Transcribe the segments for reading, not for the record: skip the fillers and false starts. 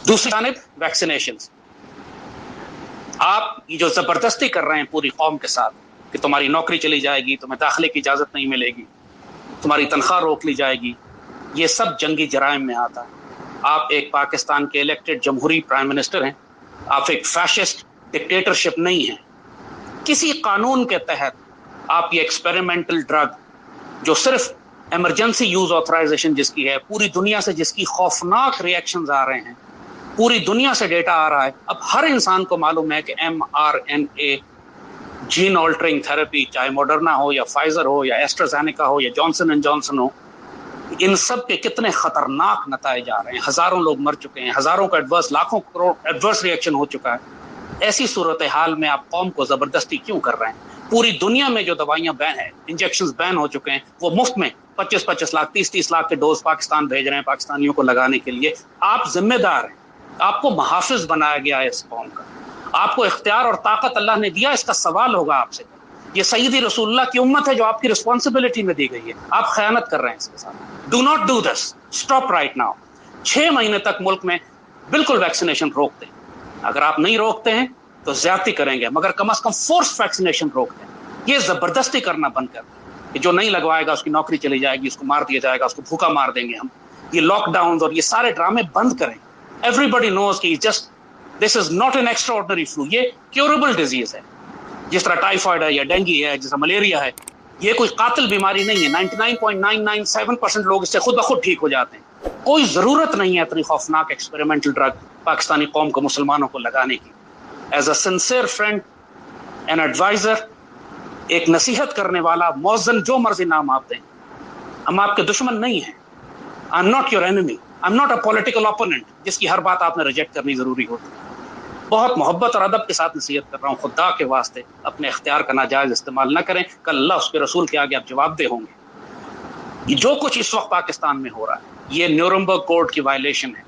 دوسری جانب ویکسینیشن، آپ یہ جو زبردستی کر رہے ہیں پوری قوم کے ساتھ کہ تمہاری نوکری چلی جائے گی، تمہیں داخلے کی اجازت نہیں ملے گی، تمہاری تنخواہ روک لی جائے گی، یہ سب جنگی جرائم میں آتا ہے۔ آپ ایک پاکستان کے الیکٹڈ جمہوری پرائم منسٹر ہیں، آپ ایک فیشسٹ ڈکٹیٹرشپ نہیں ہیں۔ کسی قانون کے تحت آپ یہ ایکسپیریمنٹل ڈرگ جو صرف ایمرجنسی یوز آتھرائزیشن جس کی ہے، پوری دنیا سے جس کی خوفناک ریئیکشنز آ رہے ہیں، پوری دنیا سے ڈیٹا آ رہا ہے، اب ہر انسان کو معلوم ہے کہ mRNA جین آلٹرنگ تھراپی، چاہے ماڈرنا ہو یا فائزر ہو یا ایسٹرازینیکا ہو یا جانسن اینڈ جانسن ہو، ان سب کے کتنے خطرناک نتائج آ رہے ہیں، ہزاروں لوگ مر چکے ہیں، ہزاروں کا ایڈورس، لاکھوں کروڑ ایڈورس ریئیکشن ہو چکا ہے۔ ایسی صورتحال میں آپ قوم کو زبردستی کیوں کر رہے ہیں؟ پوری دنیا میں جو دوائیاں بین ہیں، انجیکشنز بین ہو چکے ہیں، وہ مفت میں 25-25 لاکھ 30-30 لاکھ کے ڈوز پاکستان بھیج رہے ہیں پاکستانیوں کو لگانے کے لیے۔ آپ ذمہ دار ہیں، آپ کو محافظ بنایا گیا ہے اس قوم کا، آپ کو اختیار اور طاقت اللہ نے دیا، اس کا سوال ہوگا آپ سے۔ یہ سیدی رسول اللہ کی امت ہے جو آپ کی رسپانسبلٹی میں دی گئی ہے، آپ خیانت کر رہے ہیں اس کے ساتھ۔ Do not do this, stop right now. 6 مہینے تک ملک میں بالکل ویکسینیشن روک دیں، اگر آپ نہیں روکتے ہیں تو زیادتی کریں گے، مگر کم از کم فورس ویکسینیشن روک دیں۔ یہ زبردستی کرنا بند کر دیں کہ جو نہیں لگوائے گا اس کی نوکری چلی جائے گی، اس کو مار دیا جائے گا، اس کو بھوکا مار دیں گے ہم۔ یہ لاک ڈاؤن اور یہ سارے ڈرامے بند کریں۔ ایوری بڈی نوز کہ this is not an extraordinary flu, یہ کیوریبل ڈیزیز ہے، جس طرح ٹائیفائڈ ہے یا ڈینگی ہے، جس طرح ملیریا ہے۔ یہ کوئی قاتل بیماری نہیں ہے، 99.997% لوگ اس سے خود بخود ٹھیک ہو جاتے ہیں۔ کوئی ضرورت نہیں ہے اتنی خوفناک ایکسپیریمنٹل ڈرگ پاکستانی قوم کو، مسلمانوں کو لگانے کی۔ As a sincere friend and adviser, ایک نصیحت کرنے والا، موزن، جو مرضی نام آپ دیں، ہم آپ کے دشمن نہیں ہیں۔ I am not your enemy, I am not a political opponent جس کی ہر بات آپ نے ریجیکٹ کرنی ضروری ہوتی۔ بہت محبت اور ادب کے ساتھ نصیحت کر رہا ہوں، خدا کے واسطے اپنے اختیار کا ناجائز استعمال نہ کریں، کل اللہ اس کے رسول کے آگے آپ جواب دہ ہوں گے۔ جو کچھ اس وقت پاکستان میں ہو رہا ہے یہ نیورمبرگ کوڈ کی وائلیشن ہے۔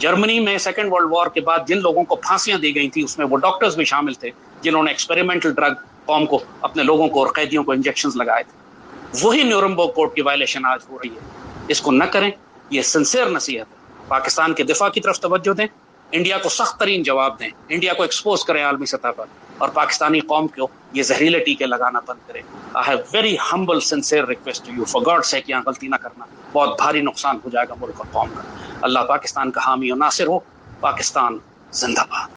جرمنی میں سیکنڈ ورلڈ وار کے بعد جن لوگوں کو پھانسیاں دی گئی تھیں اس میں وہ ڈاکٹرز بھی شامل تھے جنہوں نے ایکسپیریمنٹل ڈرگ قوم کو، اپنے لوگوں کو اور قیدیوں کو انجیکشنز لگائے تھے۔ وہی نیورمبرگ کوڈ کی وائلیشن آج ہو رہی ہے، اس کو نہ کریں، یہ سنسیئر نصیحت ہے۔ پاکستان کے دفاع کی طرف توجہ دیں، انڈیا کو سخت ترین جواب دیں، انڈیا کو ایکسپوز کریں عالمی سطح پر، اور پاکستانی قوم کو یہ زہریلے ٹیکے لگانا بند کریں۔ I have very humble sincere request to you, for God sake یہاں غلطی نہ کرنا، بہت بھاری نقصان ہو جائے گا ملک اور قوم کا۔ اللہ پاکستان کا حامی و ناصر ہو۔ پاکستان زندہ باد۔